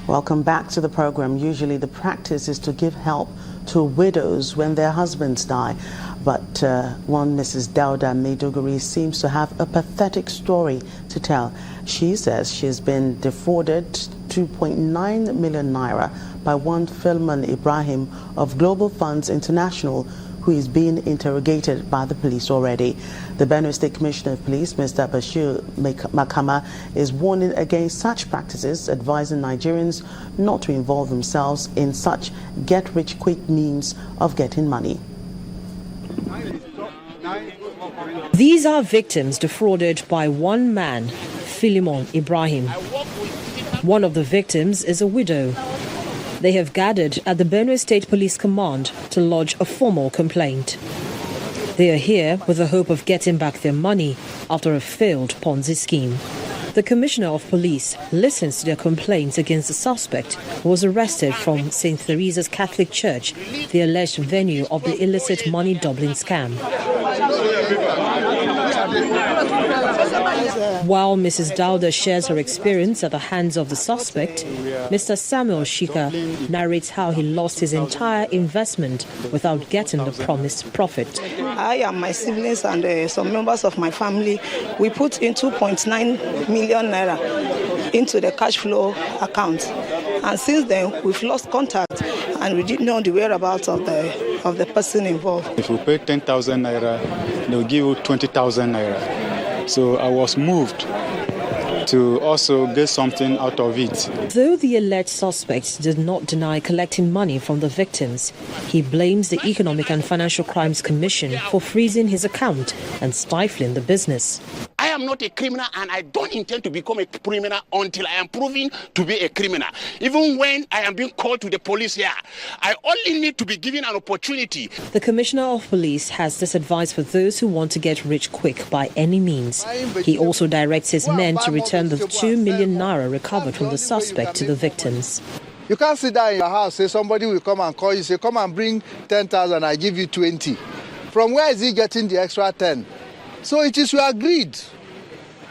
Welcome back to the program. Usually the practice is to give help to widows when their husbands die. But one Mrs. Dauda Maiduguri seems to have a pathetic story to tell. She says she's been defrauded 2.9 million naira by one Philemon Ibrahim of Global Funds International, who is being interrogated by the police already. The Benue State Commissioner of Police, Mr. Bashir Makama, is warning against such practices, advising Nigerians not to involve themselves in such get-rich-quick means of getting money. These are victims defrauded by one man, Philemon Ibrahim. One of the victims is a widow. They have gathered at the Benue State Police Command to lodge a formal complaint. They are here with the hope of getting back their money after a failed Ponzi scheme. The Commissioner of Police listens to their complaints against the suspect, who was arrested from St. Theresa's Catholic Church, the alleged venue of the illicit money doubling scam. While Mrs. Dauda shares her experience at the hands of the suspect, Mr. Samuel Shika narrates how he lost his entire investment without getting the promised profit. I and my siblings and some members of my family, we put in 2.9 million naira into the cash flow account. And since then, we've lost contact and we didn't know the whereabouts of the person involved. If you pay 10,000 naira, they'll give you 20,000 naira. So I was moved to also get something out of it. Though the alleged suspect did not deny collecting money from the victims, he blames the Economic and Financial Crimes Commission for freezing his account and stifling the business. I am not a criminal and I don't intend to become a criminal until I am proven to be a criminal. Even when I am being called to the police here, I only need to be given an opportunity. The Commissioner of Police has this advice for those who want to get rich quick by any means. He also directs his men to return the 2 million naira recovered from the suspect to the victims. You can't sit down in your house, say somebody will come and call you, say come and bring 10,000, I give you 20. From where is he getting the extra 10? So it is your greed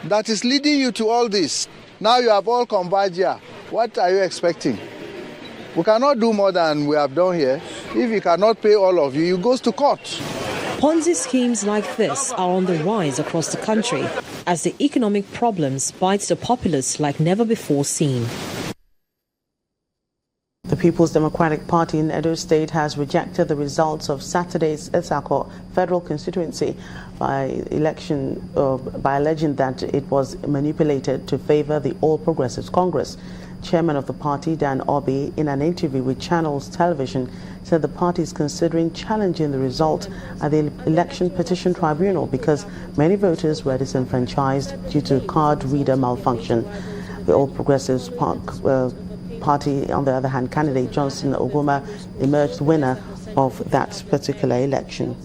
that is leading you to all this. Now you have all converged here. What are you expecting? We cannot do more than we have done here. If he cannot pay all of you, he goes to court. Ponzi schemes like this are on the rise across the country as the economic problems bite the populace like never before seen. The People's Democratic Party in Edo State has rejected the results of Saturday's Esako federal constituency by alleging that it was manipulated to favor the All Progressives Congress. Chairman of the party, Dan Obi, in an interview with Channels Television, said the party is considering challenging the result at the Election Petition Tribunal because many voters were disenfranchised due to card reader malfunction. The All Progressives Party, on the other hand, candidate Johnson Oguma emerged winner of that particular election.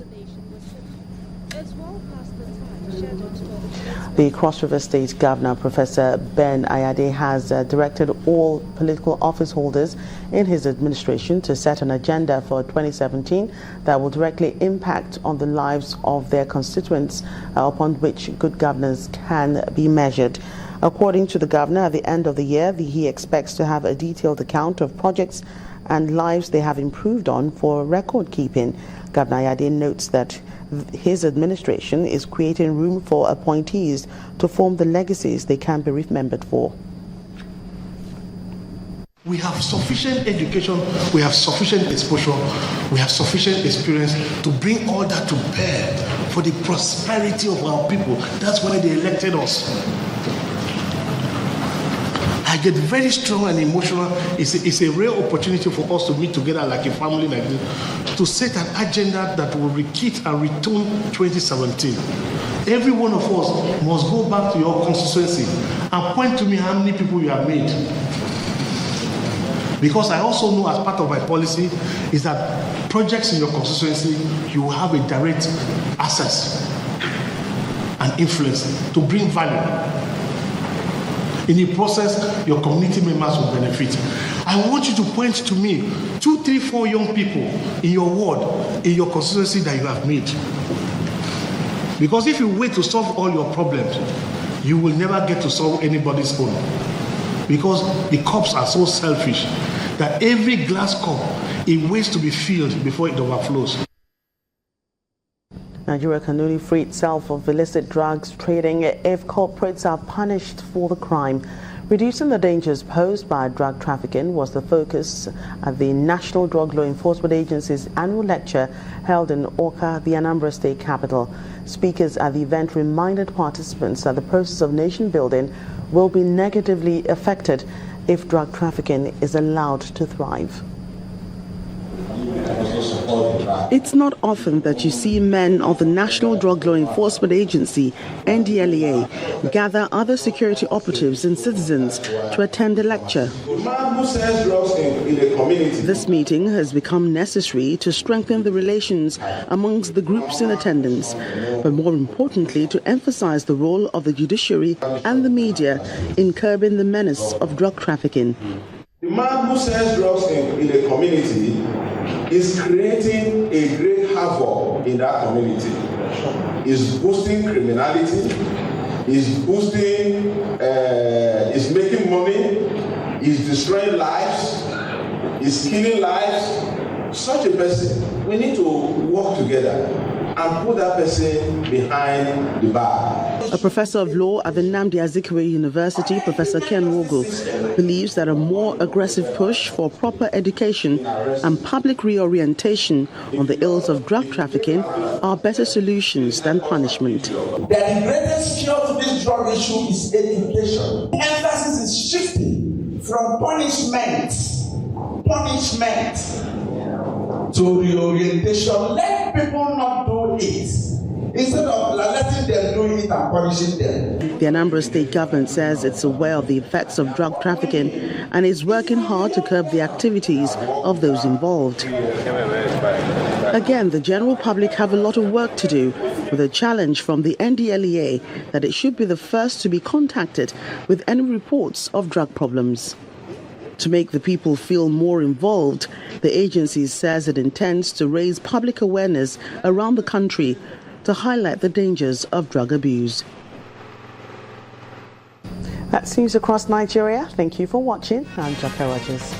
The Cross River State Governor, Professor Ben Ayade, has directed all political office holders in his administration to set an agenda for 2017 that will directly impact on the lives of their constituents, upon which good governance can be measured. According to the governor, at the end of the year, he expects to have a detailed account of projects and lives they have improved on for record keeping. Governor Ayade notes that his administration is creating room for appointees to form the legacies they can be remembered for. We have sufficient education, we have sufficient exposure, we have sufficient experience to bring all that to bear for the prosperity of our people. That's why they elected us. I get very strong and emotional. It's a real opportunity for us to meet together like a family like this, to set an agenda that will rekindle and return 2017. Every one of us must go back to your constituency and point to me how many people you have made. Because I also know as part of my policy is that projects in your constituency, you will have a direct access and influence to bring value. In the process, your community members will benefit. I want you to point to me 2, 3, 4 young people in your ward, in your constituency that you have made. Because if you wait to solve all your problems, you will never get to solve anybody's own. because the cups are so selfish that every glass cup, it waits to be filled before it overflows. Nigeria can only free itself of illicit drugs trading if corporates are punished for the crime. Reducing the dangers posed by drug trafficking was the focus at the National Drug Law Enforcement Agency's annual lecture held in Awka, the Anambra State capital. Speakers at the event reminded participants that the process of nation building will be negatively affected if drug trafficking is allowed to thrive. It's not often that you see men of the National Drug Law Enforcement Agency, NDLEA, gather other security operatives and citizens to attend a lecture. This meeting has become necessary to strengthen the relations amongst the groups in attendance, but more importantly to emphasize the role of the judiciary and the media in curbing the menace of drug trafficking. The man who sells drugs in the community is creating a great havoc in that community. Is boosting criminality, is making money, is destroying lives, is killing lives. Such a person, we need to work together and put that person behind the bar. A professor of law at the Nnamdi Azikiwe University, Professor Ken Wogo, believes that a more aggressive push for proper education and public reorientation on the ills of drug trafficking are better solutions than punishment. The greatest cure to this drug issue is education. The emphasis is shifting from punishment to reorientation. Let people not do it instead of letting them do it and punishing them. The Anambra State government says it's aware of the effects of drug trafficking and is working hard to curb the activities of those involved. Again, the general public have a lot of work to do, with a challenge from the NDLEA that it should be the first to be contacted with any reports of drug problems. To make the people feel more involved, the agency says it intends to raise public awareness around the country to highlight the dangers of drug abuse. That's news across Nigeria. Thank you for watching. I'm Jackie Rogers.